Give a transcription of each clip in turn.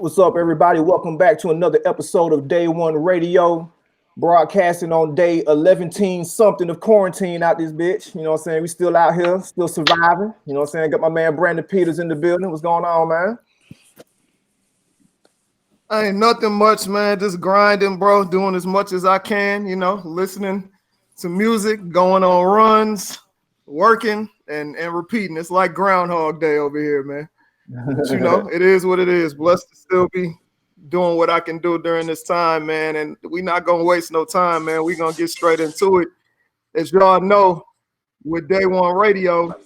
What's up, everybody? Welcome back to another episode of Day1Radio, broadcasting on day 11 something of quarantine out this bitch. You know what I'm saying? We still out here, still surviving. You know what I'm saying? Got my man Brandon Peters in the building. What's going on, man? Ain't nothing much, man. Just grinding, bro. Doing as much as I can, you know, listening to music, going on runs, working, and repeating. It's like Groundhog Day over here, man. But, you know, it is what it is. Blessed to still be doing what I can do during this time, man. And we not going to waste no time, man. We going to get straight into it. As y'all know, with Day1Radio,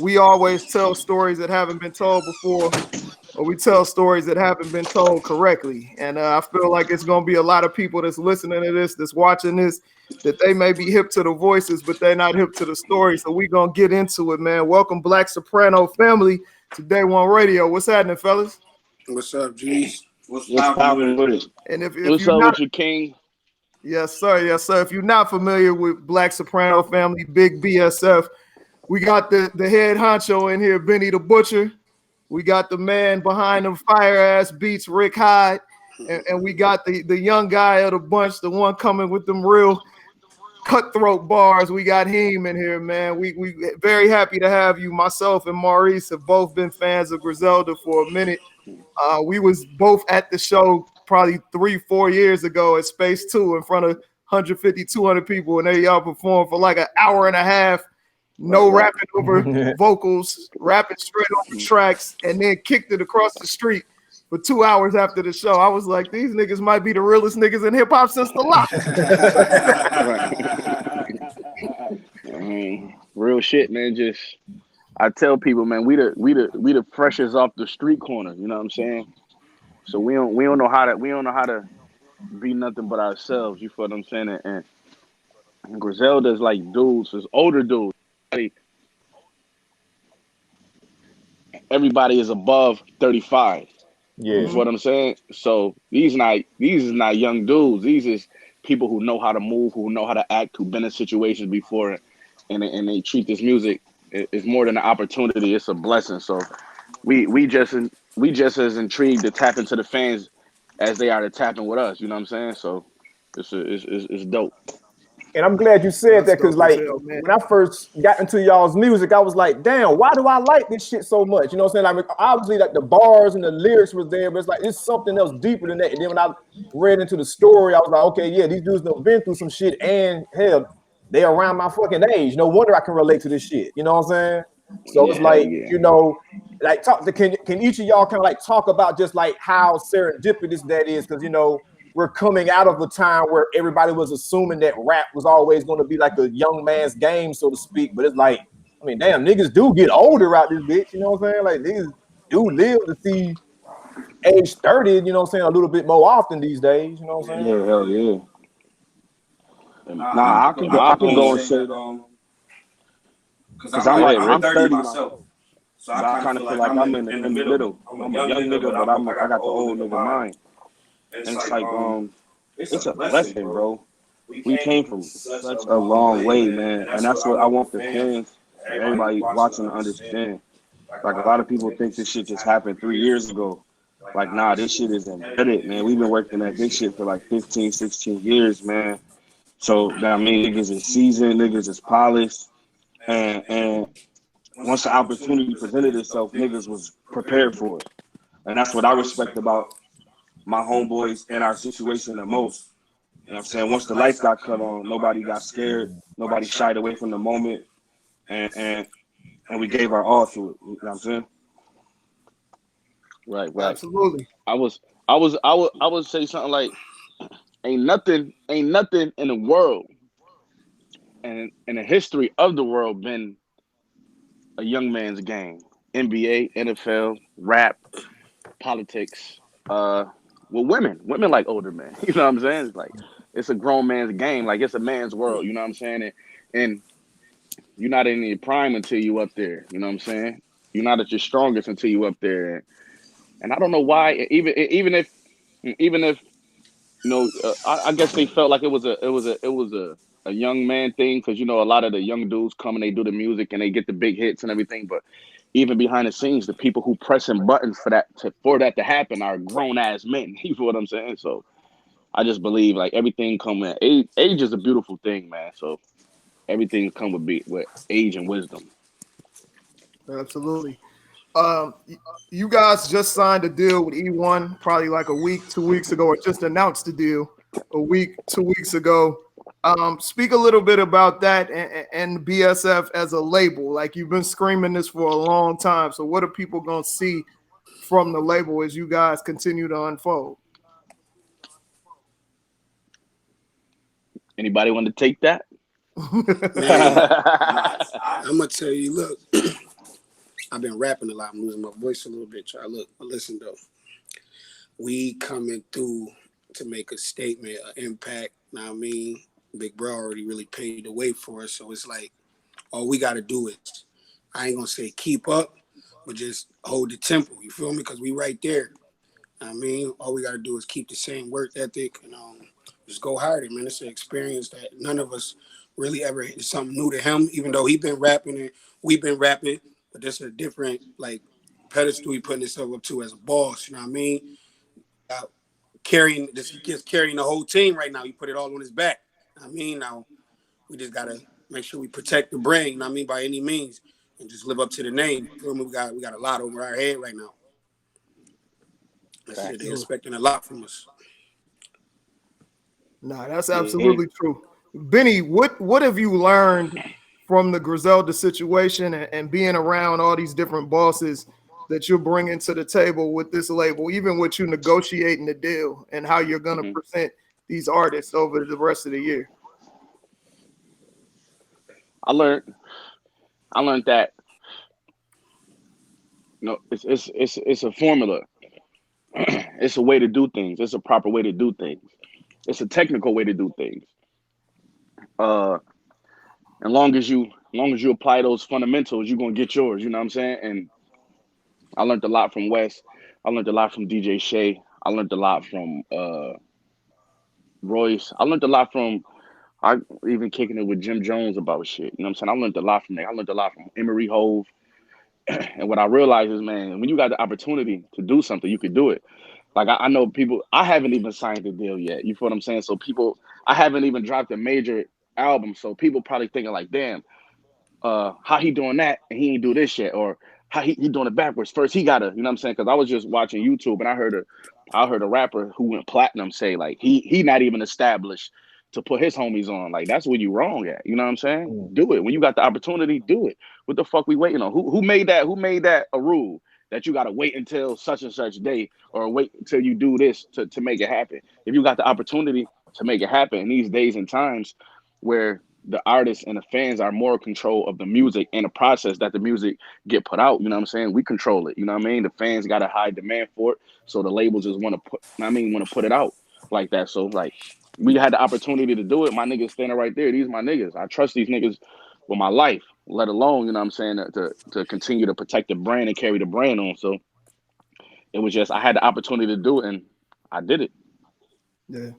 we always tell stories that haven't been told before, or we tell stories that haven't been told correctly. And I feel like it's going to be a lot of people that's listening to this, that's watching this, that they may be hip to the voices, but they're not hip to the story. So we're going to get into it, man. Welcome, Black Soprano Family, to Day1Radio. What's happening, fellas? What's up, G's? What's poppin' with it? And if What's you're up not, with you, King? Yes, sir. Yes, sir. If you're not familiar with Black Soprano Family, Big B.S.F, we got the head honcho in here, Benny the Butcher. We got the man behind them fire-ass beats, Rick Hyde. And we got the young guy of the bunch, the one coming with them real cutthroat bars. We got Heem in here, man. We very happy to have you. Myself and Maurice have both been fans of Griselda for a minute. We was both at the show probably 3-4 years ago at Space 2 in front of 150, 200 people, and they y'all performed for like an hour and a half. No rapping over vocals, rapping straight off the tracks, and then kicked it across the street for 2 hours after the show. I was like, these niggas might be the realest niggas in hip hop since the lot. Real shit, man. Just I tell people, man, we the freshest off the street corner. You know what I'm saying? So we don't know how to be nothing but ourselves. You feel what I'm saying? And Griselda's like dudes, it's older dudes. Everybody is above 35. Yeah. You know what I'm saying? So these is not young dudes. These is people who know how to move, who know how to act, who've been in situations before, and they treat this music. It's more than an opportunity. It's a blessing. So we just as intrigued to tap into the fans as they are to tap in with us. You know what I'm saying? So it's dope. And I'm glad you said that because, like, when I first got into y'all's music, I was like, damn, why do I like this shit so much? You know what I'm saying? Like, obviously, like, the bars and the lyrics was there, but it's like, it's something else deeper than that. And then when I read into the story, I was like, okay, yeah, these dudes have been through some shit, and hell, they're around my fucking age. No wonder I can relate to this shit. You know what I'm saying? So it's like, you know, like, can each of y'all kind of like talk about just like how serendipitous that is? Because, you know, we're coming out of a time where everybody was assuming that rap was always going to be like a young man's game, so to speak. But it's like, I mean, damn, niggas do get older out this bitch. You know what I'm saying? Like, niggas do live to see age 30, you know what I'm saying, a little bit more often these days. You know what I'm saying? Yeah, hell yeah. Nah, I can go and say, because I'm 30 myself. So I kind of feel like I'm in the middle. I'm a young nigga, but I got the old nigga mind. And it's like, it's a blessing, bro. We came from such a long way, man. And that's what I want the fans, everybody watching to understand. Like, a lot of people think this shit just happened 3 years ago. Like, nah, this shit is embedded, man. We've been working at this shit for like 15, 16 years, man. So, I mean, niggas is seasoned, niggas is polished. And once the opportunity presented itself, niggas was prepared for it. And that's what I respect about my homeboys and our situation the most. You know what I'm saying? Once the lights got cut on, nobody got scared, nobody shied away from the moment, and we gave our all to it. You know what I'm saying? Right. Absolutely. I would say something like, ain't nothing in the world and in the history of the world been a young man's game. NBA, NFL, rap, politics, with women like older men. You know what I'm saying? It's like, it's a grown man's game. Like, it's a man's world. You know what I'm saying? And you're not in your prime until you up there. You know what I'm saying? You're not at your strongest until you up there. And I don't know why. Even if you know, I guess they felt like it was a young man thing, because, you know, a lot of the young dudes come and they do the music and they get the big hits and everything. But even behind the scenes, the people who pressing buttons for that to happen are grown ass men. You feel what I'm saying? So I just believe like everything come with age. Age is a beautiful thing, man. So everything come with age and wisdom. Absolutely. You guys just signed a deal with eONE probably like a week, 2 weeks ago, or just announced the deal a week, 2 weeks ago. Speak a little bit about that and BSF as a label. Like you've been screaming this for a long time. So what are people gonna see from the label as you guys continue to unfold? Anybody want to take that? Man, I'm gonna tell you, look, I've been rapping a lot. I'm losing my voice a little bit. But listen though, we coming through to make a statement, an impact. Now I mean, Big Bro already really paved the way for us. So it's like, all we gotta do is, I ain't gonna say keep up, but just hold the tempo. You feel me? Because we right there. I mean, all we gotta do is keep the same work ethic and just go harder, man. It's an experience that none of us really ever. It's something new to him, even though he been rapping and we've been rapping. But this is a different like pedestal he putting himself up to as a boss. You know what I mean? Carrying this, he gets carrying the whole team right now. He put it all on his back. I mean, now we just gotta make sure we protect the brain. You know what I mean, by any means, and just live up to the name. You feel me? We got a lot over our head right now. They're expecting a lot from us. Nah, that's absolutely true. Benny, what have you learned from the Griselda situation and being around all these different bosses that you're bringing to the table with this label, even with you negotiating the deal and how you're going to present these artists over the rest of the year? I learned that it's a formula. It's a way to do things. It's a proper way to do things. It's a technical way to do things. As long as you apply those fundamentals, you're gonna get yours. You know what I'm saying? And I learned a lot from Wes. I learned a lot from DJ Shay. I learned a lot from Royce. I learned a lot from even kicking it with Jim Jones about shit. You know what I'm saying? I learned a lot from that. I learned a lot from Emery Hove. And what I realized is, man, when you got the opportunity to do something, you could do it. Like I know people, I haven't even signed the deal yet. You feel what I'm saying? So I haven't even dropped a major album. So people probably thinking like, damn, how he doing that and he ain't do this yet, or how he doing it backwards. First he gotta, you know what I'm saying? Because I was just watching YouTube and I heard a rapper who went platinum say like he not even established to put his homies on. Like that's where you wrong at. You know what I'm saying? Do it when you got the opportunity. Do it. What the fuck we waiting on? Who made that? Who made that a rule that you gotta wait until such and such day or wait until you do this to make it happen? If you got the opportunity to make it happen in these days and times where the artists and the fans are more control of the music and the process that the music get put out. You know what I'm saying? We control it. You know what I mean? The fans got a high demand for it. So the labels just want to put it out like that. So like we had the opportunity to do it. My niggas standing right there. These are my niggas. I trust these niggas with my life, let alone, you know what I'm saying, to continue to protect the brand and carry the brand on. So it was just, I had the opportunity to do it and I did it. Yeah.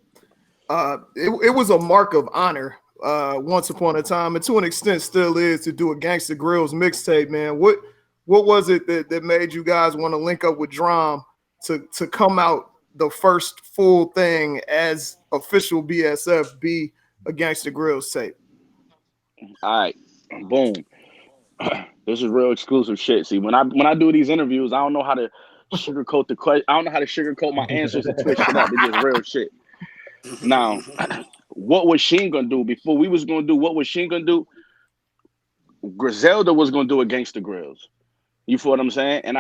It was a mark of honor once upon a time, and to an extent still is, to do a Gangsta Grillz mixtape, man. What was it that made you guys want to link up with Drum to come out the first full thing as official BSF be a Gangsta Grillz tape? All right, boom. This is real exclusive shit. See, when I do these interviews, I don't know how to sugarcoat the question. I don't know how to sugarcoat my answers and twist shit up. It's just real shit. Now, what was Sheen gonna do before we was gonna do? What was Sheen gonna do? Griselda was gonna do a Gangsta Grillz. You feel what I'm saying? And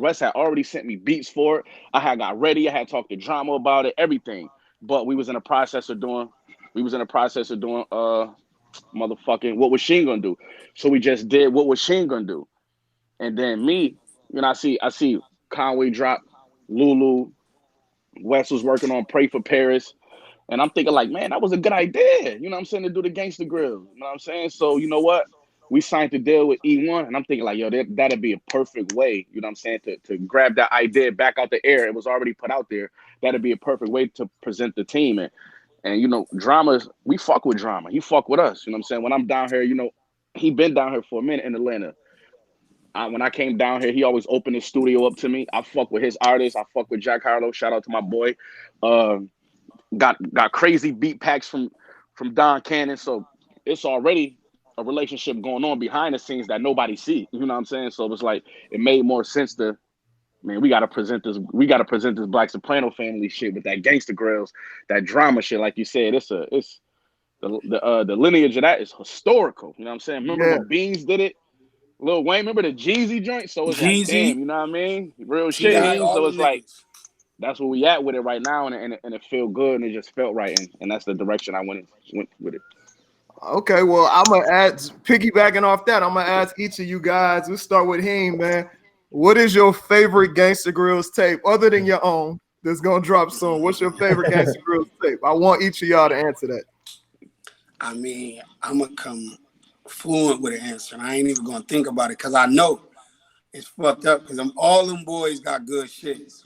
Russ had already sent me beats for it. I had got ready. I had talked to Drama about it, everything. But we was in the process of doing motherfucking what was Sheen gonna do. So we just did what was Sheen gonna do. And then me, you know, I see Conway drop, Lulu, Wes was working on Pray for Paris. And I'm thinking like, man, that was a good idea. You know what I'm saying? To do the Gangsta Grillz. You know what I'm saying? So you know what? We signed the deal with eONE, and I'm thinking like, yo, that'd be a perfect way, you know what I'm saying, to grab that idea back out the air. It was already put out there. That'd be a perfect way to present the team. And you know, we fuck with Drama. He fuck with us. You know what I'm saying? When I'm down here, you know, he been down here for a minute in Atlanta. When I came down here, he always opened his studio up to me. I fuck with his artists. I fuck with Jack Harlow. Shout out to my boy. Got crazy beat packs from Don Cannon. So it's already a relationship going on behind the scenes that nobody see. You know what I'm saying? So it was like it made more sense to, man, we gotta present this Black Soprano Family shit with that gangster grills, that drama shit. Like you said, it's the lineage of that is historical. You know what I'm saying? Remember when Beans did it? Lil Wayne, remember the Jeezy joint? So it's like, damn, you know what I mean? Real shit. So it's like, that's where we at with it right now, and it felt good, and it just felt right, and that's the direction I went with it. Okay, well, I'm gonna add, piggybacking off that, I'm gonna ask each of you guys. Let's start with Heem, man. What is your favorite Gangsta Grills tape, other than your own, that's gonna drop soon? What's your favorite Gangsta Grills tape? I want each of y'all to answer that. I mean, I'm gonna come fluent with an answer, and I ain't even gonna think about it because I know it's fucked up because all them boys got good shits.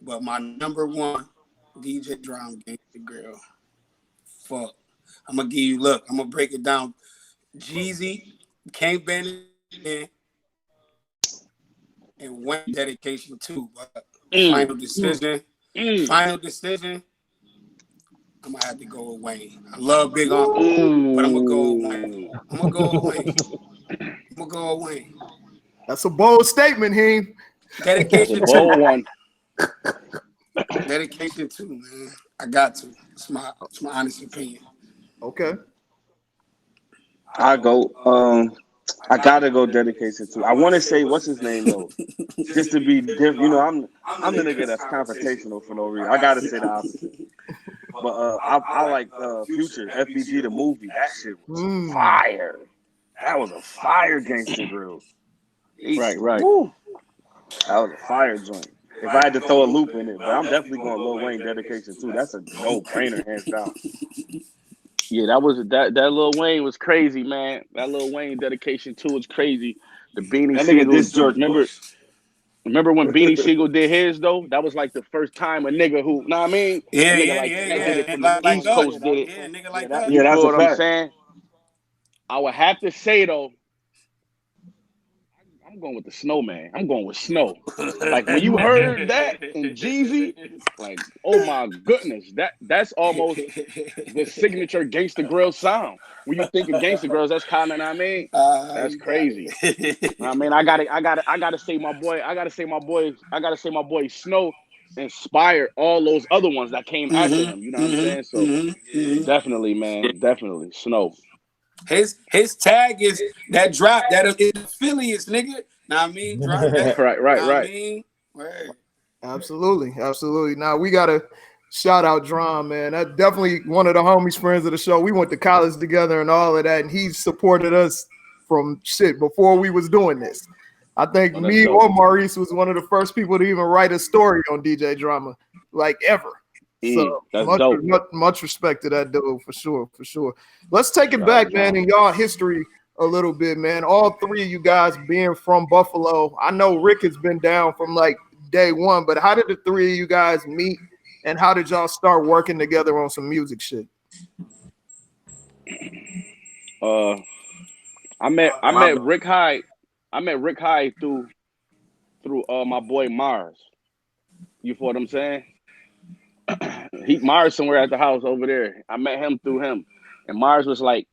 But my number one, DJ Drum Gangsta Grill. Fuck. I'm gonna give you, look, I'm gonna break it down. Jeezy, Can't Bend It In, and Wayne Dedication too. But final decision, I'm gonna have to go with Wayne. I love Big Uncle, but I'm gonna go with Wayne. That's a bold statement, Heem. Dedication That's a bold one. Dedication too, man. I got to. It's my honest opinion. Okay. I gotta go Dedication too. I want to say what's his name though, just to be different. You know, I'm the nigga that's confrontational for no reason. I gotta say the opposite. But I like Future, FBG the movie. That shit was fire. That was a fire Gangsta Grill. Right. Woo. That was a fire joint. If I had to throw a loop in it, but I'm definitely going Lil Wayne Dedication too. That's a no-brainer, hands down. Yeah, that Lil Wayne was crazy, man. That Lil Wayne Dedication too was crazy. The Beanie Siegel. Remember when Beanie Siegel did his though? That was like the first time a nigga who, know what I mean? Yeah. Nigga from the East Coast did it. Yeah, nigga like that. You know what I'm saying? I would have to say though, I'm going with the Snowman. I'm going with Snow. Like when you heard that in Jeezy, like, oh my goodness, that's almost the signature Gangsta Grill sound. When you think of Gangsta Grills, that's kind of, I mean, that's crazy. I mean, I gotta say my boy Snow inspired all those other ones that came after him. You know what I'm saying? So definitely, man, definitely Snow. His tag is that drop that affiliates, nigga. Know what I mean? Drop that. Right. I mean? Right. Absolutely. Now we gotta shout out Drum, man. That's definitely one of the homies, friends of the show. We went to college together and all of that, and he supported us from shit before we was doing this. I think me or Maurice was one of the first people to even write a story on DJ Drama, like ever. So much respect to that dude for sure. Let's take it back, man, in y'all history a little bit, man. All three of you guys being from Buffalo. I know Rick has been down from like day one, but how did the three of you guys meet, and how did y'all start working together on some music shit? I met Rick Hyde. I met Rick Hyde through my boy Mars. You feel what I'm saying? Mars somewhere at the house over there. I met him through him, and Mars was like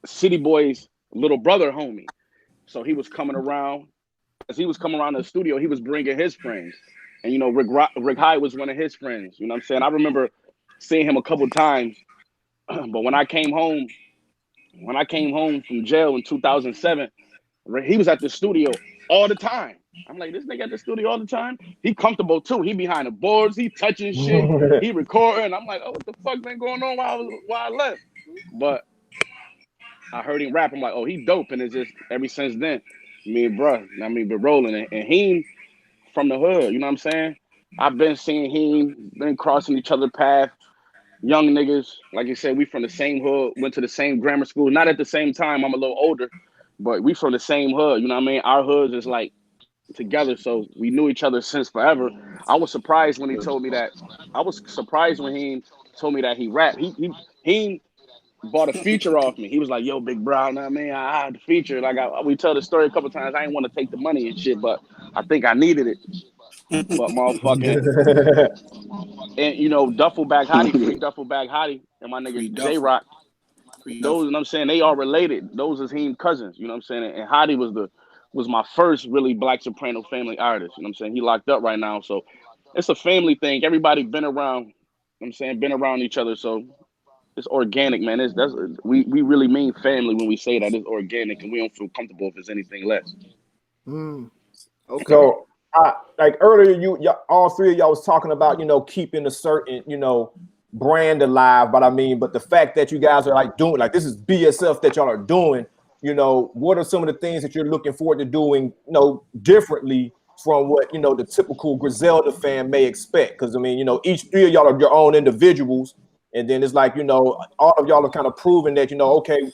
City Boy's little brother homie. So he was coming around. As he was coming around the studio, he was bringing his friends, and you know Rick Hyde was one of his friends. You know what I'm saying? I remember seeing him a couple times, but when I came home from jail in 2007, he was at the studio all the time. I'm like, this nigga at the studio all the time? He comfortable too. He behind the boards, he touching shit, he recording. I'm like, oh, what the fuck been going on while I left? But I heard him rap. I'm like, oh, he dope. And it's just ever since then, me and bruh, been rolling. And he from the hood, you know what I'm saying? I've been seeing him, been crossing each other's path. Young niggas, like you said, we from the same hood, went to the same grammar school. Not at the same time, I'm a little older, but we from the same hood, you know what I mean? Our hoods is like together, so we knew each other since forever. I was surprised when he told me that. I was surprised when he told me that he rapped. He bought a feature off me. He was like, "Yo, big bro, I mean, I had the feature. Like we tell the story a couple times. I didn't want to take the money and shit, but I think I needed it. But motherfucking, and you know, Duffel Bag Hottie, free Duffel Bag Hottie, and my nigga J Rock. Those, you know what I'm saying, they are related. Those is Heem cousins. You know what I'm saying. And Hottie was my first really Black Soprano Family artist. You know what I'm saying. He locked up right now, so it's a family thing. Everybody been around. You know what I'm saying, been around each other, so. It's organic, man. We really mean family when we say that. It's organic, and we don't feel comfortable if it's anything less. Okay. So, like earlier, all three of y'all was talking about, you know, keeping a certain, you know, brand alive. But I mean, but the fact that you guys are like doing, like this is BSF that y'all are doing. You know, what are some of the things that you're looking forward to doing, you know, differently from what, you know, the typical Griselda fan may expect? Because I mean, you know, each three of y'all are your own individuals. And then it's like, you know, all of y'all are kind of proving that, you know, okay,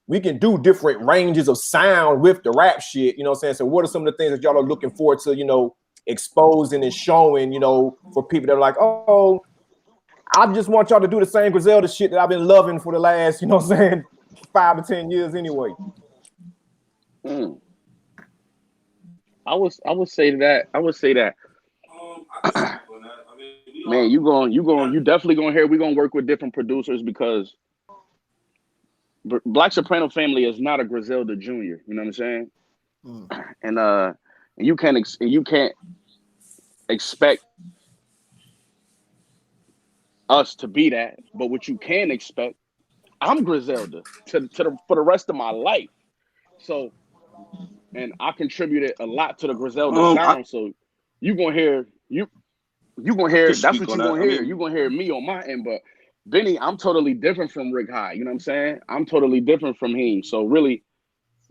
we can do different ranges of sound with the rap shit. You know what I'm saying? So what are some of the things that y'all are looking forward to, you know, exposing and showing, you know, for people that are like, oh, I just want y'all to do the same Griselda shit that I've been loving for the last, you know what I'm saying, 5 to 10 years anyway. I would say that. Man, you definitely gonna hear. We're gonna work with different producers because Black Soprano Family is not a Griselda Junior. You know what I'm saying? And you can't expect us to be that. But what you can expect, I'm Griselda for the rest of my life. So, and I contributed a lot to the Griselda sound. So you gonna hear that's what you're gonna hear. You're gonna hear me on my end, but Benny, I'm totally different from Rick High. You know what I'm saying? I'm totally different from him. So really,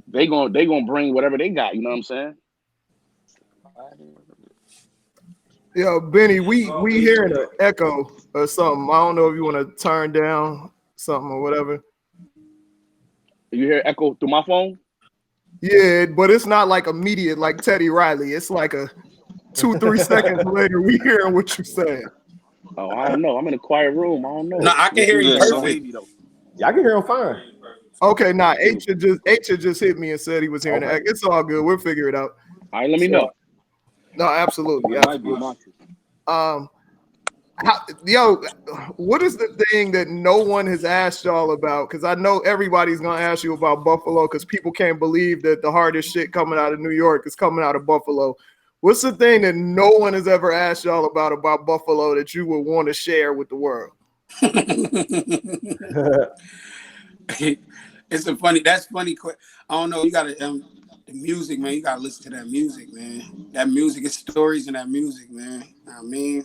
they gonna bring whatever they got. You know what I'm saying? Yo, Benny, we hearing an echo or something. I don't know if you want to turn down something or whatever. You hear echo through my phone? Yeah, but it's not like immediate like Teddy Riley. It's like a 2-3 seconds later we hearing what you're saying. Oh, I don't know. I'm in a quiet room. I don't know. No, I can hear you perfect. Yeah, I can hear him fine. Okay, H just hit me and said he was hearing it. It's all good. We'll figure it out. All right, let me know. No, absolutely. What is the thing that no one has asked y'all about? Because I know everybody's gonna ask you about Buffalo because people can't believe that the hardest shit coming out of New York is coming out of Buffalo. What's the thing that no one has ever asked y'all about Buffalo that you would want to share with the world? It's a funny. That's funny. I don't know. You gotta the music, man. You gotta listen to that music, man. That music, it's stories in that music, man. I mean,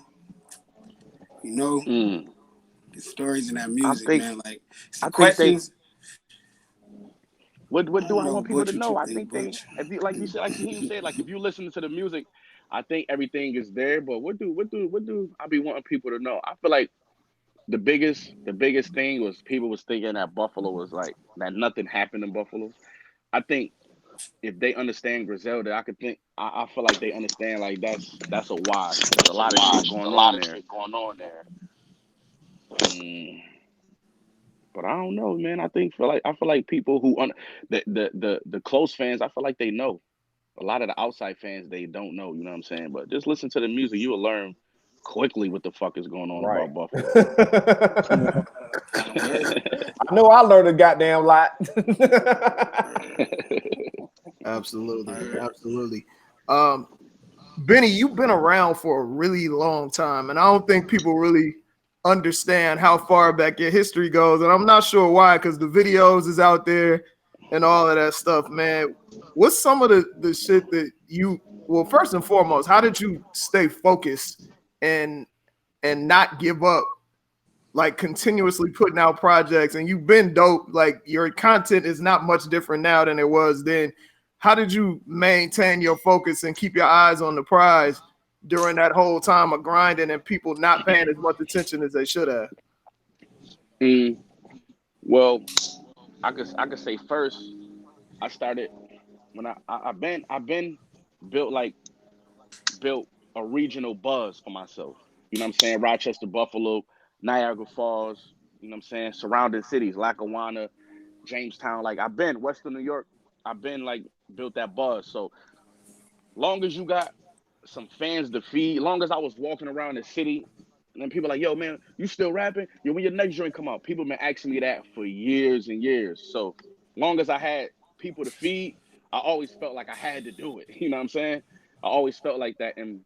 you know, the stories in that music, man. Like some questions. What do I want people to know? I think like you said, like he said, like if you listen to the music, I think everything is there. But what do I be wanting people to know? I feel like the biggest thing was people was thinking that Buffalo was like that nothing happened in Buffalo. I think if they understand Griselda, I could think I feel like they understand like that's a wash. There's a lot of shit going on there. But I don't know, man. I feel like people who the close fans, I feel like they know. A lot of the outside fans, they don't know. You know what I'm saying? But just listen to the music, you will learn quickly what the fuck is going on about Buffalo. I know I learned a goddamn lot. Absolutely. Benny, you've been around for a really long time, and I don't think people really understand how far back your history goes. And I'm not sure why, because the videos is out there and all of that stuff, man. What's some of the shit that first and foremost, how did you stay focused and not give up, like continuously putting out projects? And you've been dope. Like your content is not much different now than it was then. How did you maintain your focus and keep your eyes on the prize during that whole time of grinding and people not paying as much attention as they should have? Well, I could say first, I started when I've been built a regional buzz for myself. You know what I'm saying? Rochester, Buffalo, Niagara Falls, You know what I'm saying? Surrounding cities, Lackawanna, Jamestown. Like I've been Western New York. I've been like built that buzz. So long as you got some fans to feed, long as I was walking around the city, and then people like, yo, man, you still rapping? Yo, when your next joint come out? People been asking me that for years and years. So long as I had people to feed, I always felt like I had to do it. You know what I'm saying? I always felt like that. And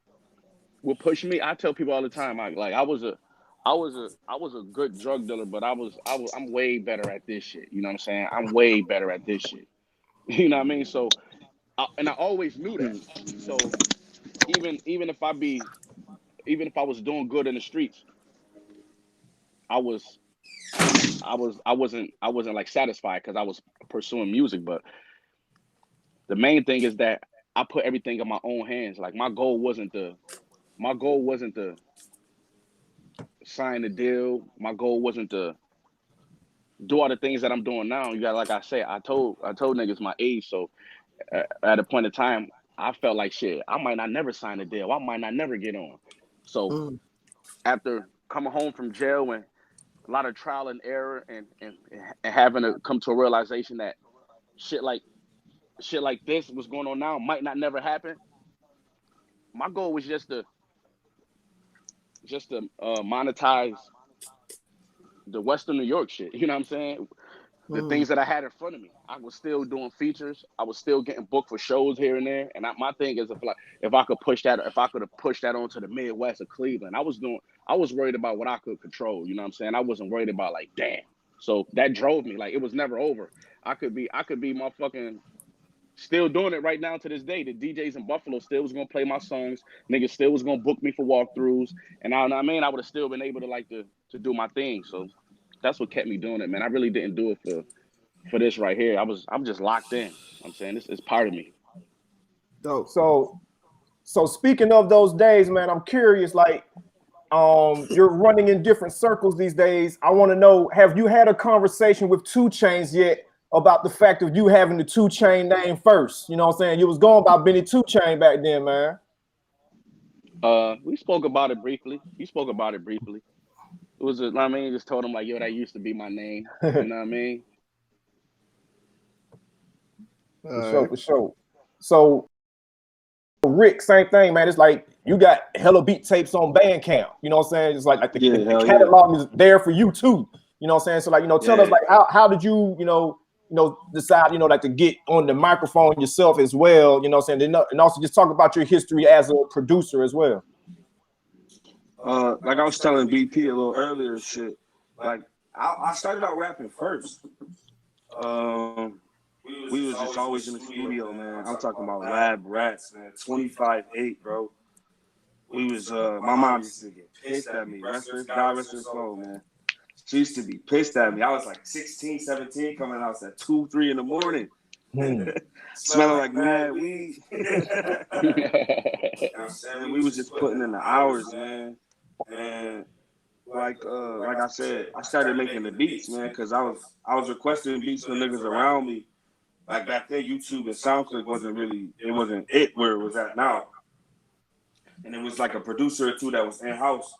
what pushed me, I tell people all the time, I was a good drug dealer, but I'm way better at this shit. You know what I'm saying? I'm way better at this shit. You know what I mean? So, and I always knew that. So even if I was doing good in the streets, I wasn't like satisfied because I was pursuing music. But the main thing is that I put everything in my own hands. Like my goal wasn't to sign a deal. My goal wasn't to do all the things that I'm doing now. You got, like I said, I told niggas my age. So at a point in time, I felt like shit. I might not never sign a deal. I might not never get on. So after coming home from jail and a lot of trial and error and having to come to a realization that shit like this was going on now might not never happen. My goal was just to monetize the Western New York shit. You know what I'm saying? The things that I had in front of me. I was still doing features. I was still getting booked for shows here and there. And my thing is if I could have pushed that onto the Midwest of Cleveland, I was worried about what I could control. You know what I'm saying? I wasn't worried about like, damn. So that drove me. Like it was never over. I could be motherfucking still doing it right now to this day. The DJs in Buffalo still was gonna play my songs. Niggas still was gonna book me for walkthroughs. And I would have still been able to do my thing. So that's what kept me doing it, man. I really didn't do it for this right here. I'm just locked in. I'm saying this is part of me. Dope. So speaking of those days, man, I'm curious, like, you're running in different circles these days. I want to know, have you had a conversation with 2 Chainz yet about the fact of you having the 2 Chainz name first? You know what I'm saying? You was going by Benny 2 Chainz back then, man. We spoke about it briefly. It was just told him like, yo, that used to be my name. You know what I mean? For sure. So Rick, same thing, man. It's like you got hella beat tapes on Bandcamp. You know what I'm saying? It's like the catalog is there for you too. You know what I'm saying? So like, tell us like how did you, decide, like to get on the microphone yourself as well, you know what I'm saying? And also just talk about your history as a producer as well. Like I was telling BP a little earlier, shit. Like I started out rapping first. We was just always in the studio, man. I'm talking about lab rats, man. 25/8, bro. We was my mom used to get pissed at me. God rest her soul, man. She used to be pissed at me. I was like 16, 17, coming out at 2, 3 in the morning. Smelling like mad weed. And we was just putting in the hours, man. And like I said, I started making the beats, man, because I was requesting beats from niggas around me. Like back then, YouTube and SoundCloud wasn't where it was at now. And it was like a producer or two that was in house,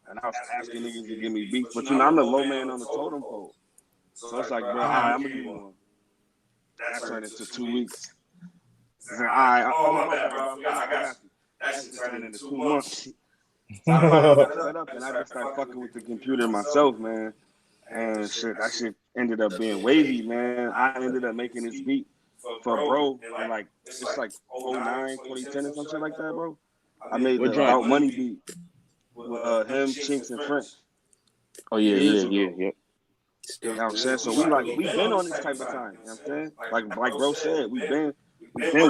and I was asking niggas to give me beats. But I'm the low man on the totem pole, so it's like, bro, I'm gonna give you one. That turned into 2 weeks. Like, my bad, bro. I got you. That shit turned into 2 months. So I set up and I just started fucking with the computer myself, man. And shit, that shit ended up being wavy, man. I ended up making this beat for bro, and like it's like 09, 2010 or something like that, bro. I made the About Money beat with him, Chinks, and French. Oh yeah. You know what I'm saying? So we've been on this type of time, you know what I'm saying? Like bro said, we've been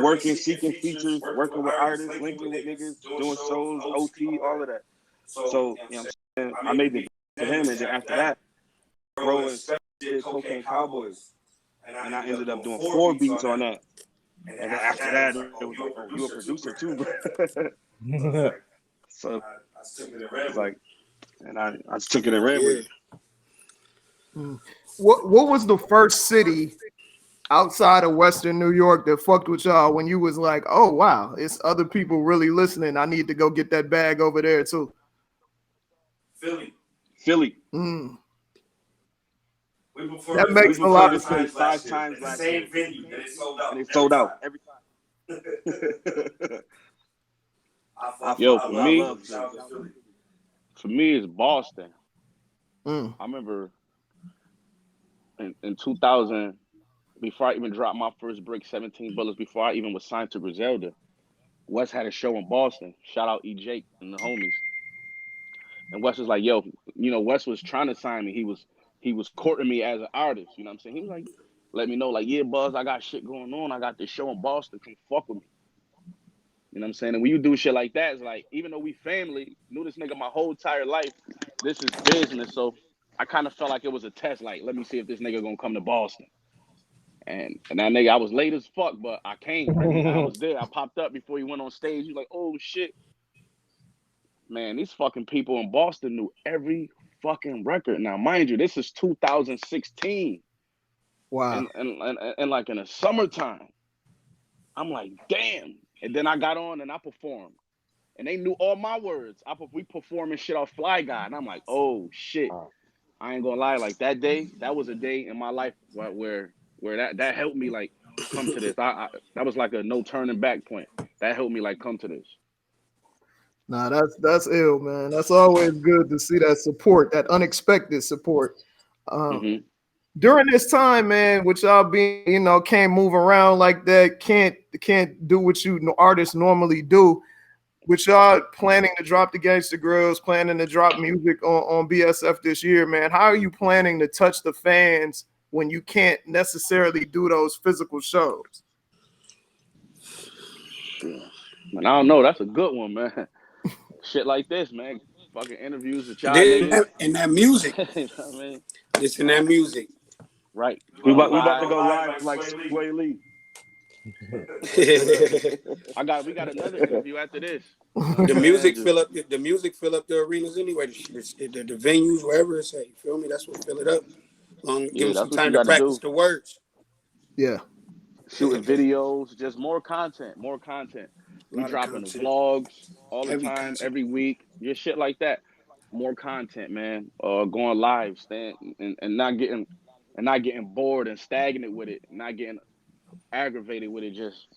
working, seeking features, working with artists, linking with niggas, doing shows, OT, all of that. So, you know what I'm saying? I made the beat for him, and then after that, bro and did Cocaine Cowboys. And I ended up doing 4 beats on that. And then after that, it was like, oh, you a producer too, bro. So it's like, and I just took it and ran with it. What was the first city outside of Western New York that fucked with y'all when you was like, oh wow, it's other people really listening, I need to go get that bag over there too? Philly. That makes a lot of sense. 5 times last year. Same venue, and it sold out every time. Yo, for me, it's Boston. I remember in 2000, before I even dropped my first break, 17 Bullets, before I even was signed to Griselda, Wes had a show in Boston. Shout out E. Jake and the homies. And Wes was like, yo, Wes was trying to sign me. He was courting me as an artist. You know what I'm saying? He was like, let me know, like, yeah, Buzz, I got shit going on. I got this show in Boston. Come fuck with me. You know what I'm saying? And when you do shit like that, it's like, even though we family, knew this nigga my whole entire life, this is business. So I kind of felt like it was a test. Like, let me see if this nigga gonna come to Boston. And that nigga, I was late as fuck, but I came. I was there. I popped up before he went on stage. He was like, oh, shit. Man, these fucking people in Boston knew every fucking record. Now, mind you, this is 2016. Wow. And like in the summertime, I'm like, damn. And then I got on and I performed. And they knew all my words. We performing shit off Fly Guy. And I'm like, oh, shit. I ain't gonna lie. Like, that day, that was a day in my life where that helped me, like, come to this. That was like a no turning back point. That helped me, like, come to this. Nah, that's ill, man. That's always good to see that support, that unexpected support. During this time, man, which y'all being, can't move around like that, can't do what artists normally do. Which y'all planning to drop the Gangsta Grills, planning to drop music on BSF this year, man. How are you planning to touch the fans when you can't necessarily do those physical shows? Man, I don't know. That's a good one, man. Shit like this, man. Fucking interviews with y'all niggas. And that music. You know what I mean? It's in that music. Right. We about to go live like Sway Lee. We got another interview after this. The music fill up the arenas anyway. The venues, wherever it's at. You feel me? That's what fill it up. Give them some time to practice the words. Yeah. Shooting videos, just more content. We dropping vlogs all the time, every week. Just shit like that. More content, man. Going live, and not getting bored and stagnant with it, not getting aggravated with it. Just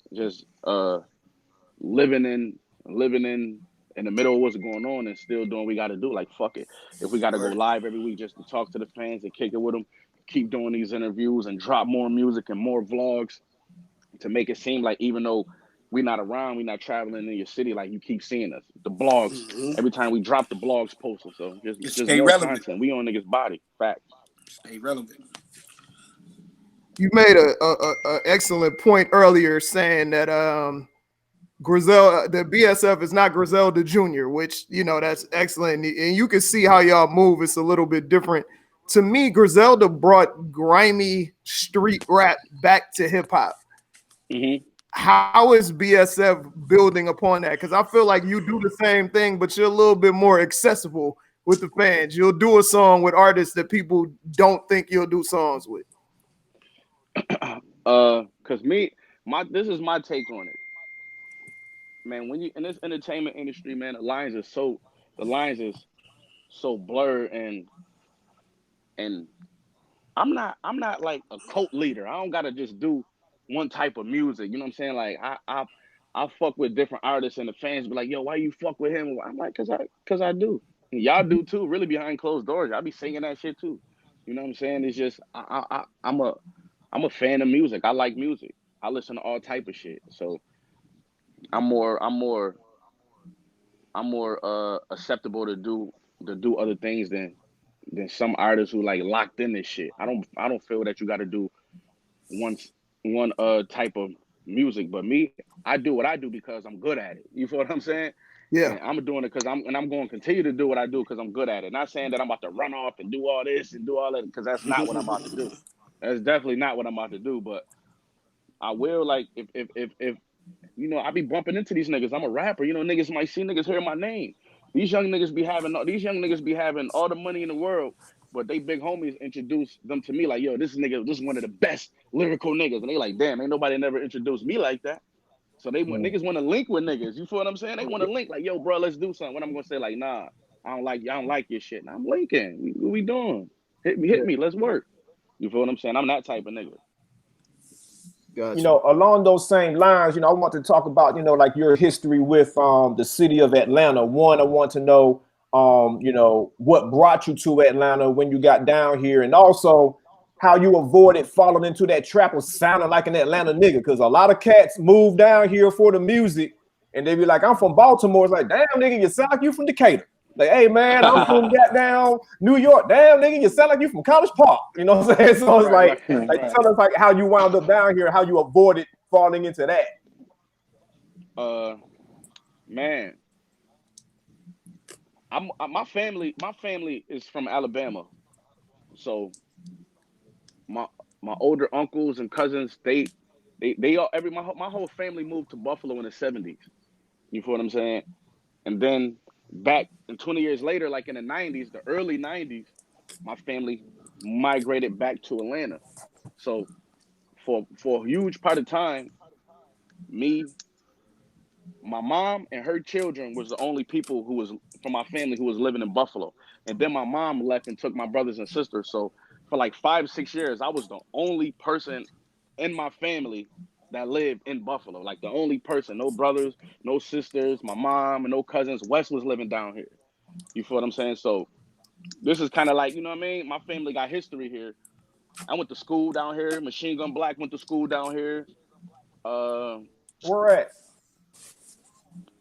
living in the middle of what's going on and still doing what we got to do. Like, fuck it. If we got to go live every week just to talk to the fans and kick it with them, keep doing these interviews and drop more music and more vlogs to make it seem like even though we're not around, we're not traveling in your city, like, you keep seeing us. The blogs, every time we drop the blogs posted. So just stay more relevant. content. We on niggas' body. Facts. Stay relevant. You made a excellent point earlier saying that Griselda, the BSF is not Griselda Jr., which, that's excellent. And you can see how y'all move. It's a little bit different. To me, Griselda brought grimy street rap back to hip hop. How is BSF building upon that? Because I feel like you do the same thing, but you're a little bit more accessible with the fans. You'll do a song with artists that people don't think you'll do songs with. Because this is my take on it. Man, when you in this entertainment industry, man, the lines is so blurred, and I'm not like a cult leader. I don't gotta just do one type of music. You know what I'm saying? Like, I fuck with different artists, and the fans be like, yo, why you fuck with him? I'm like, cause I do. And y'all do too, really behind closed doors. Y'all be singing that shit too. You know what I'm saying? It's just I'm a fan of music. I like music. I listen to all type of shit. So I'm more acceptable to do other things than some artists who like locked in this shit. I don't feel that you got to do one type of music, but me, I do what I do because I'm good at it. You feel what I'm saying? Yeah. And I'm doing it because I'm going to continue to do what I do because I'm good at it. Not saying that I'm about to run off and do all this and do all that, because that's not what I'm about to do. That's definitely not what I'm about to do. But I will, like, if I be bumping into these niggas. I'm a rapper. Niggas might see niggas hear my name. These young niggas be having all the money in the world, but they big homies introduce them to me like, yo, this is one of the best lyrical niggas. And they like, damn, ain't nobody never introduced me like that. So niggas want to link with niggas. You feel what I'm saying? They want to link like, yo, bro, let's do something. When I'm gonna say like, nah, I don't like your shit. Now I'm linking. What we doing? Hit me. Let's work. You feel what I'm saying? I'm that type of nigga. Gotcha. You know, along those same lines, you know, I want to talk about, you know, like your history with the city of Atlanta. One, I want to know, you know, what brought you to Atlanta when you got down here, and also how you avoided falling into that trap of sounding like an Atlanta nigga. Because a lot of cats move down here for the music, and they be like, I'm from Baltimore. It's like, damn, nigga, you sound like you from Decatur. Like, hey, man, I'm from goddamn New York. Damn, nigga, you sound like you from College Park. You know what I'm saying? So it's like tell us like how you wound up down here, how you avoided falling into that. Man, my family is from Alabama. So my older uncles and cousins, they all my whole family moved to Buffalo in the 70s. You feel what I'm saying? And then back in 20 years later, like in the 90s, the early 90s, my family migrated back to Atlanta. So for a huge part of time, me, my mom, and her children was the only people who was from my family who was living in Buffalo. And then my mom left and took my brothers and sisters. So for like 5-6 years, I was the only person in my family that lived in Buffalo. Like the only person, no brothers, no sisters, my mom, and no cousins. Wes was living down here. You feel what I'm saying? So this is kind of like, you know what I mean? My family got history here. I went to school down here. Machine Gun Black went to school down here. Where at?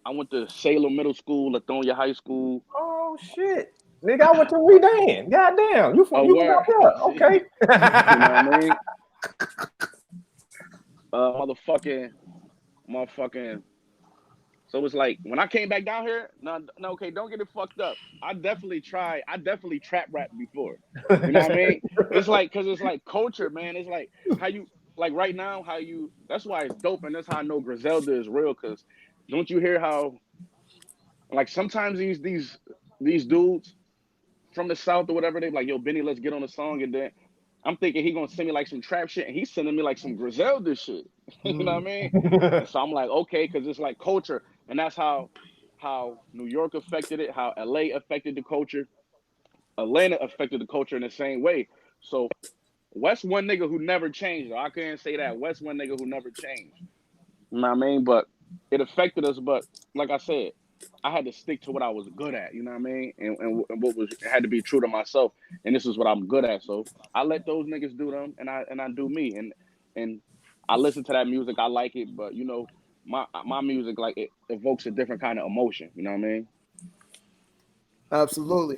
I went to Salem Middle School, Lithonia High School. Oh shit. Nigga, I went to Widen. Goddamn. You from you out there. Okay. You know what I mean? Motherfucking. So it's like when I came back down here, no, okay, don't get it fucked up. I definitely trap rap before. You know what I mean? It's like, cause it's like culture, man. It's like how you like right now, that's why it's dope, and that's how I know Griselda is real, cause don't you hear how like sometimes these dudes from the South or whatever, they like, yo, Benny, let's get on a song, and then I'm thinking he gonna send me like some trap shit, and he's sending me like some Griselda shit. You know what I mean? And so I'm like, okay, because it's like culture, and that's how New York affected it, how LA affected the culture, Atlanta affected the culture in the same way. So West one nigga who never changed. I couldn't say that. West one nigga who never changed. You know what I mean? But it affected us. But like I said, I had to stick to what I was good at. You know what I mean? And what was had to be true to myself. And this is what I'm good at. So I let those niggas do them, and I do me. And I listen to that music. I like it. But you know, my music, like, it evokes a different kind of emotion. You know what I mean? Absolutely.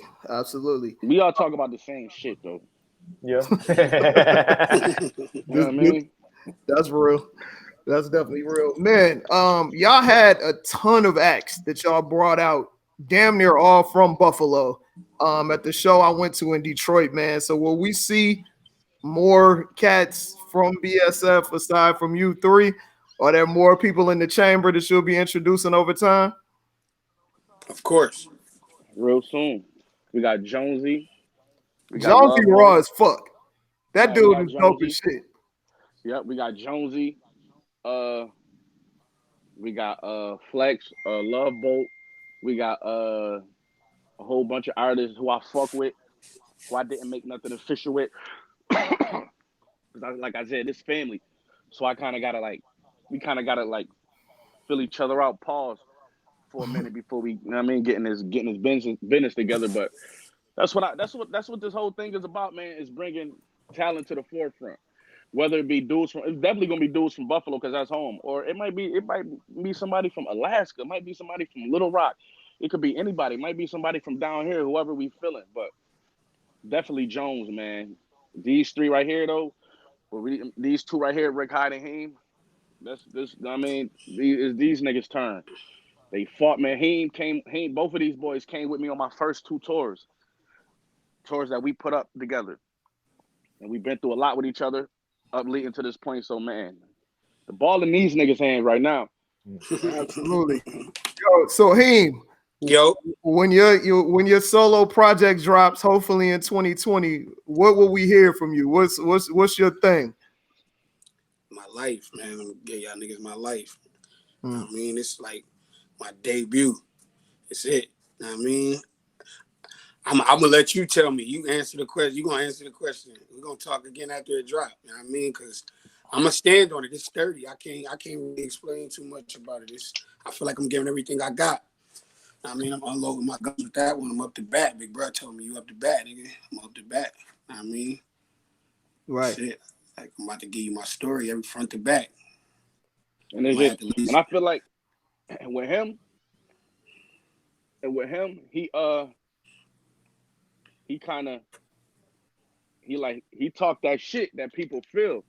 We all talk about the same shit though. Yeah. You know what I mean? That's real. That's definitely real. Man, y'all had a ton of acts that y'all brought out, damn near all from Buffalo, at the show I went to in Detroit, man. So will we see more cats from BSF aside from you three? Are there more people in the chamber that you'll be introducing over time? Of course. Real soon. We got Jonesy. Jonesy raw as fuck. That dude is dope as shit. Yep, we got Jonesy. We got Flex, Love Boat. We got a whole bunch of artists who I fuck with, who I didn't make nothing official with. Like I said, this family. So I kind of gotta we kind of gotta fill each other out. Pause for a minute before we, you know what I mean, getting his business together. But that's what this whole thing is about, man. Is bringing talent to the forefront. Whether it be dudes it's definitely gonna be dudes from Buffalo because that's home, or it might be somebody from Alaska, it might be somebody from Little Rock, it could be anybody, it might be somebody from down here, whoever we feeling. But definitely Jones, man. These three right here though, these two right here, Rick, Hyde, and Heem. I mean, these niggas' turn. They fought, man. Heem, both of these boys came with me on my first two tours that we put up together, and we've been through a lot with each other up leading to this point. So, man, the ball in these niggas' hands right now. Absolutely. Yo, so Heem, when your solo project drops, hopefully in 2020, what will we hear from you? What's your thing? My life, man. I'm gonna give y'all niggas my life. I mean, it's like my debut. It's it. I mean, I'm gonna let you tell me. You answer the question. You gonna answer the question. We're gonna talk again after it drop. You know what I mean? Because I'm gonna stand on it. It's 30. I can't really explain too much about it. I feel like I'm giving everything I got. I mean, I'm unloading my guns with that one. I'm up to bat. Big bro told me you up to bat, nigga. I'm up to bat. You know what I mean, right? Shit. Like I'm about to give you my story every front to back. And it's just, and I feel like with him, he talked that shit that people feel.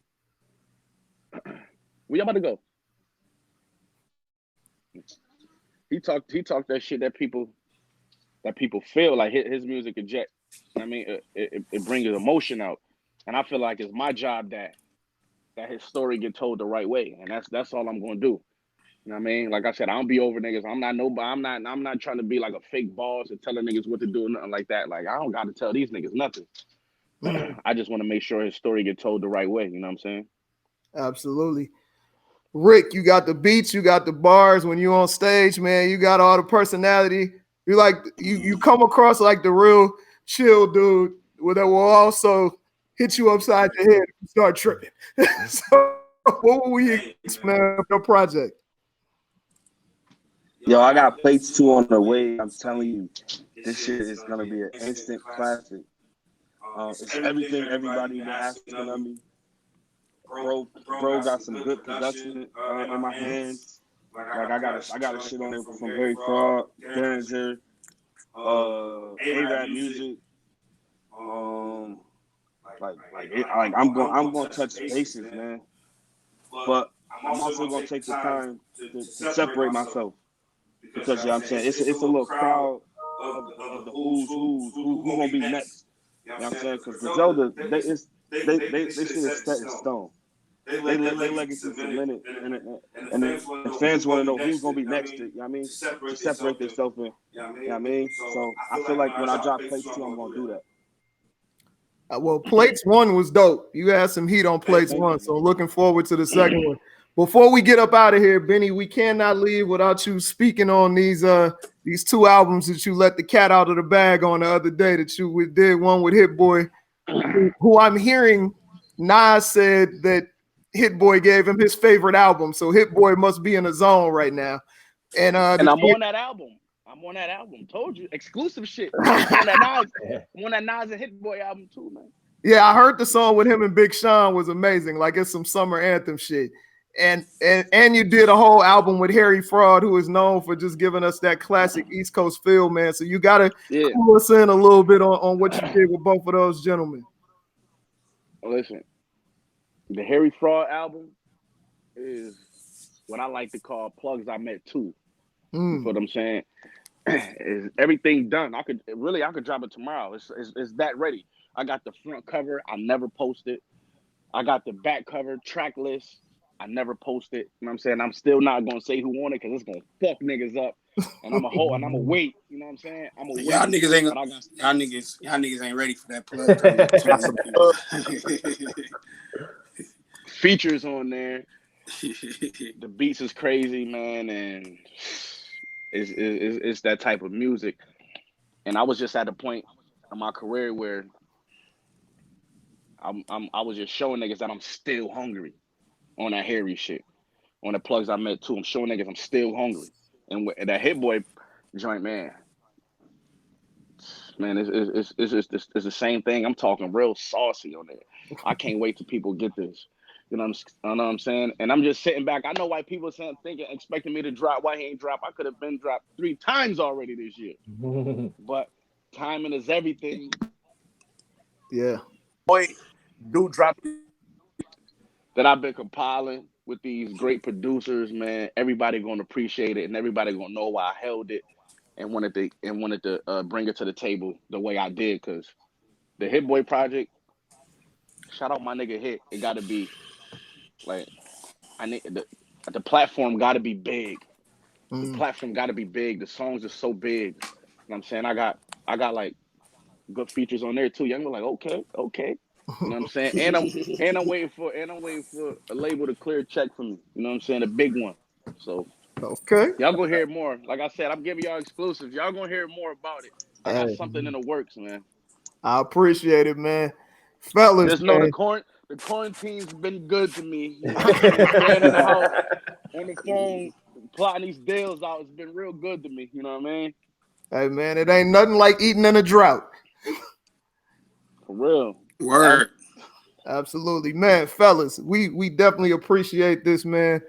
Where y'all about to go? He talked that shit that people feel. Like his music inject. I mean, it brings emotion out, and I feel like it's my job that his story get told the right way, and that's all I'm gonna do. You know what I mean? Like I said, I don't be over niggas. I'm not nobody. I'm not trying to be like a fake boss and telling niggas what to do or nothing like that. Like I don't got to tell these niggas nothing. I just want to make sure his story get told the right way. You know what I'm saying? Absolutely. Rick, you got the beats, you got the bars. When you on stage, man, you got all the personality. You like you come across like the real chill dude that will also hit you upside the head and start tripping. So what will we expect of your project? Yo, I got plates 2 on the way. I'm telling you, this shit is gonna be an instant classic. It's everything everybody been asking of me. Bro got some good production in my hands. Like I got a shit on it from Harry Fraud, Derringer, A-Rap music. I'm going to touch bases, man. But I'm also going to take the time to separate myself because you know what I'm saying it's a little crowd of the who's going to be next. You know what I'm saying? Because Griselda, they shit is set in stone. They legacy cemented, and the fans want to know who's going to be next to, you know what I mean? To separate themselves in, you know what I mean? So I feel like when I drop plates 2, I'm going to do that. Well, plates 1 was dope. You had some heat on plates 1, so looking forward to the second one. Before we get up out of here, Benny, we cannot leave without you speaking on these 2 albums that you let the cat out of the bag on the other day that you did. One with Hit Boy, who I'm hearing Nas said that Hit Boy gave him his favorite album, so Hit Boy must be in a zone right now. And I'm on that album. Told you, exclusive shit. I'm on that Nas and Hit Boy album too, man. Yeah, I heard the song with him and Big Sean was amazing. Like it's some summer anthem shit. And you did a whole album with Harry Fraud, who is known for just giving us that classic East Coast feel, man. So you gotta cool us in a little bit on what you did with both of those gentlemen. Listen, the Harry Fraud album is what I like to call plugs I met too. You know what I'm saying? Is everything done? I could drop it tomorrow. It's that ready. I got the front cover. I never posted. I got the back cover track list. I never posted. You know what I'm saying? I'm still not gonna say who won it because it's gonna fuck niggas up. And I'm a wait. You know what I'm saying? I'm a wait. Y'all niggas ain't ready for that plug. Features on there. The beats is crazy, man, and it's that type of music. And I was just at a point in my career where I was just showing niggas that I'm still hungry on that Harry shit. On the plugs I met too, I'm showing niggas I'm still hungry. And that Hit Boy joint, man, it's the same thing. I'm talking real saucy on there. I can't wait till people get this. You know what I'm saying? And I'm just sitting back. I know why people expecting me to drop. Why he ain't drop? I could have been dropped 3 times already this year. But timing is everything. Yeah. Boy, do drop that I've been compiling with these great producers, man. Everybody gonna appreciate it, and everybody gonna know why I held it and wanted to bring it to the table the way I did. Cause the Hit Boy project, shout out my nigga Hit. It gotta be like I need the platform gotta be big. The platform gotta be big. The songs are so big. You know what I'm saying? I got like good features on there too. Young like, okay. You know what I'm saying? And I'm waiting for a label to clear a check for me. You know what I'm saying? A big one. So Okay. Y'all gonna hear more. Like I said, I'm giving y'all exclusives. Y'all gonna hear more about it. I got something in the works, man. I appreciate it, man. Fellas, Just know man. the quarantine's been good to me. You know what I'm saying? Staying in the house, on the phone, plotting these deals out. It's been real good to me. You know what I mean? Hey, man, it ain't nothing like eating in a drought. For real. Word. Absolutely, man. Fellas, we definitely appreciate this, man.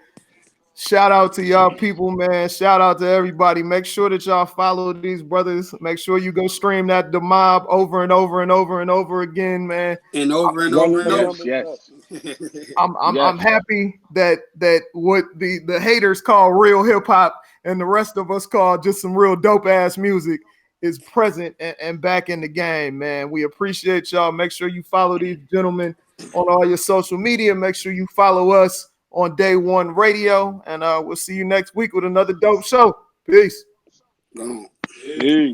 Shout out to y'all people, man. Shout out to everybody. Make sure that y'all follow these brothers. Make sure you go stream that The Mob over and over and over and over again, man. And over and over and over. Yes. I'm happy that what the haters call real hip hop and the rest of us call just some real dope ass music is present and back in the game, man. We appreciate y'all. Make sure you follow these gentlemen on all your social media. Make sure you follow us on Day1Radio, and we'll see you next week with another dope show. Peace. Go on. Peace.